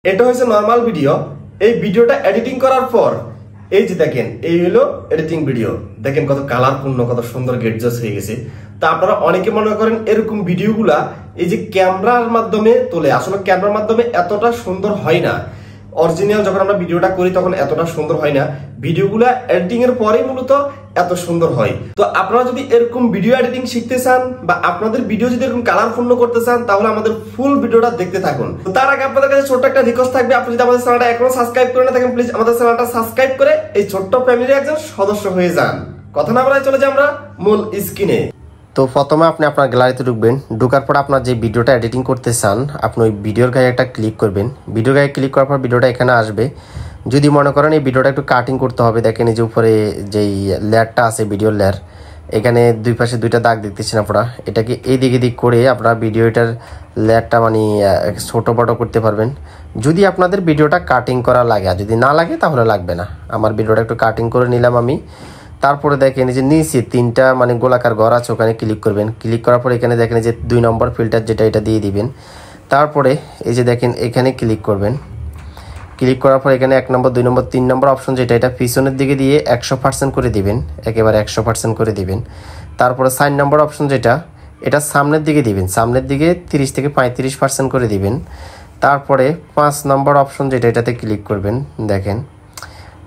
এটা হচ্ছে normal video. এই ভিডিওটা এডিটিং করার পর এই যে দেখেন, এই হলো এডিটিং ভিডিও। দেখেন কত কালারপূর্ণ, কত সুন্দর গেটজাস হয়ে গেছে। তা আপনারা অনেকে মনে করেন এরকম ভিডিওগুলা এই যে ক্যামেরার মাধ্যমে তোলে, আসলে ক্যামেরার মাধ্যমে এতটা সুন্দর হয় না। অরিজিনাল যখন আমরা ভিডিওটা করি তখন এতটা সুন্দর হয় না, ভিডিওগুলা এডিটিং এর পরেই মূলত এত সুন্দর হয়। তো আপনারা যদি এরকম ভিডিও এডিটিং শিখতে চান বা আপনাদের ভিডিও যদি এরকম কালারপূর্ণ করতে চান, তাহলে আমাদের ফুল ভিডিওটা দেখতে থাকুন। তার আগে আপনাদের কাছে ছোট্ট একটা রিকোয়েস্ট থাকবে, আপনি যদি আমাদের চ্যানেলটা এখনো সাবস্ক্রাইব করে না থাকেন, প্লিজ আমাদের চ্যানেলটা সাবস্ক্রাইব করে এই ছোট্ট ফ্যামিলির একজন সদস্য হয়ে যান। কথা না বলে চলে যাই আমরা মূল স্ক্রিনে। তো প্রথমে আপনি আপনার গ্যালারিতে ঢুকবেন। ঢোকার পর আপনার যে ভিডিওটা এডিটিং করতে চান, আপনি ওই ভিডিওর গায়ে একটা ক্লিক করবেন। ভিডিওর গায়ে ক্লিক করার পর ভিডিওটা এখানে আসবে। যদি মনে করেন এই ভিডিওটা একটু কাটিং করতে হবে, দেখেন এই যে উপরে যেই লেয়ারটা আছে ভিডিওর লেয়ার, এখানে দুই পাশে দুইটা দাগ দেখতেছেন আপনারা, এটাকে এই দিকে দিক করে আপনারা ভিডিওটার লেয়ারটা মানে ছোটো বড়ো করতে পারবেন যদি আপনাদের ভিডিওটা কাটিং করা লাগে। আর যদি না লাগে তাহলে লাগবে না। আমার ভিডিওটা একটু কাটিং করে নিলাম আমি। তারপরে দেখেন এই যে নিচে তিনটা মানে গোলাকার ঘর আছে, ওখানে ক্লিক করবেন। ক্লিক করার পর এখানে দেখেন যে 2 নম্বর ফিল্টার যেটা, এটা দিয়ে দিবেন। তারপরে এই যে দেখেন এখানে ক্লিক করবেন। ক্লিক করার পর এখানে 1 নম্বর 2 নম্বর 3 নম্বর অপশন যেটা, এটা পিছনের দিকে দিয়ে 100% করে দিবেন, একেবারে 100% করে দিবেন। তারপরে 4 নম্বর অপশন যেটা, এটা সামনের দিকে দিবেন, সামনের দিকে 30 থেকে 35% করে দিবেন। তারপরে 5 নম্বর অপশন যেটা, এটাতে ক্লিক করবেন। দেখেন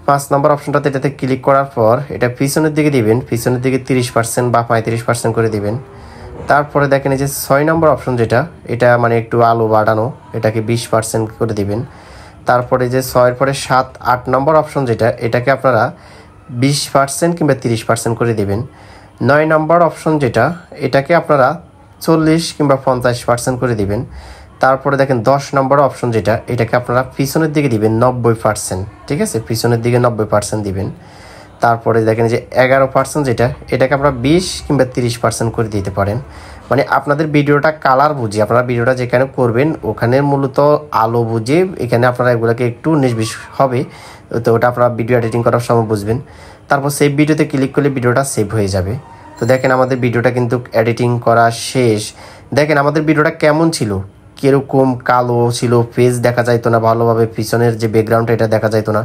5 নম্বর অপশনটাতে এটাতে ক্লিক করার পর এটা পিছনের দিকে দিবেন, পিছনের দিকে 30% বা 35% করে দিবেন। তারপরে দেখেন এই যে 6 নম্বর অপশন যেটা, এটা মানে একটু আলো বাড়ানো, এটাকে 20% করে দিবেন। তারপরে যে 6-এর পরে 7, 8 নম্বর অপশন যেটা, এটাকে আপনারা 20% কিংবা 30% করে দিবেন। 9 নম্বর অপশন যেটা, এটাকে আপনারা 40 কিংবা 50% করে দিবেন। তারপরে দেখেন 10 নম্বর অপশন যেটা, এটাকে আপনারা পিছনের দিকে দিবেন 90%, ঠিক আছে, পিছনের দিকে 90% দিবেন। তারপরে দেখেন যে 11% যেটা, এটাকে আপনারা 20 কিংবা 30% করে দিতে পারেন। মানে আপনাদের ভিডিওটা কালার বুঝে আপনারা ভিডিওটা যেখানে করবেন ওখানে মূলত আলো বুঝে এখানে আপনারা এগুলোকে একটু 19-20 হবে, তো ওটা আপনারা ভিডিও এডিটিং করার সময় বুঝবেন। তারপর সেভ ভিডিওতে ক্লিক করলে ভিডিওটা সেভ হয়ে যাবে। তো দেখেন আমাদের ভিডিওটা কিন্তু এডিটিং করা শেষ। দেখেন আমাদের ভিডিওটা কেমন ছিল, কীরকম কালো ছিল, ফেস দেখা যাইতো না ভালোভাবে, পিছনের যে ব্যাকগ্রাউন্ডটা এটা দেখা যাইতো না।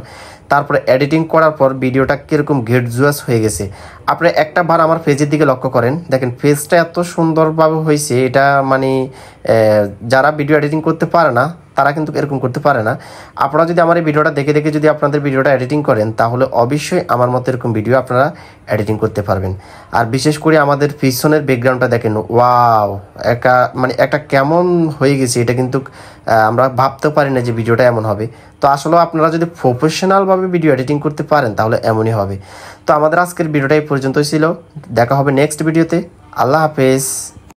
তারপরে এডিটিং করার পর ভিডিওটা কীরকম গেটজুয়াস হয়ে গেছে। আপনি একটা বার আমার ফেজের দিকে লক্ষ্য করেন, দেখেন ফেসটা এত সুন্দরভাবে হয়েছে। এটা মানে যারা ভিডিও এডিটিং করতে পারে না তারা কিন্তু এরকম করতে পারে না। আপনারা যদি আমার এই ভিডিওটা দেখে দেখে যদি আপনাদের ভিডিওটা এডিটিং করেন, তাহলে অবশ্যই আমার মতো এরকম ভিডিও আপনারা এডিটিং করতে পারবেন। আর বিশেষ করে আমাদের পিছনের ব্যাকগ্রাউন্ডটা দেখেন, ওয়াও, একটা কেমন হয়ে গেছে। এটা কিন্তু আমরা ভাবতেও পারি না যে ভিডিওটা এমন হবে। তো আসলে আপনারা যদি প্রফেশনালভাবে ভিডিও এডিটিং করতে পারেন তাহলে এমনই হবে। তো আমাদের আজকের ভিডিওটা এই পর্যন্তই ছিল। দেখা হবে নেক্সট ভিডিওতে। আল্লাহ হাফেজ।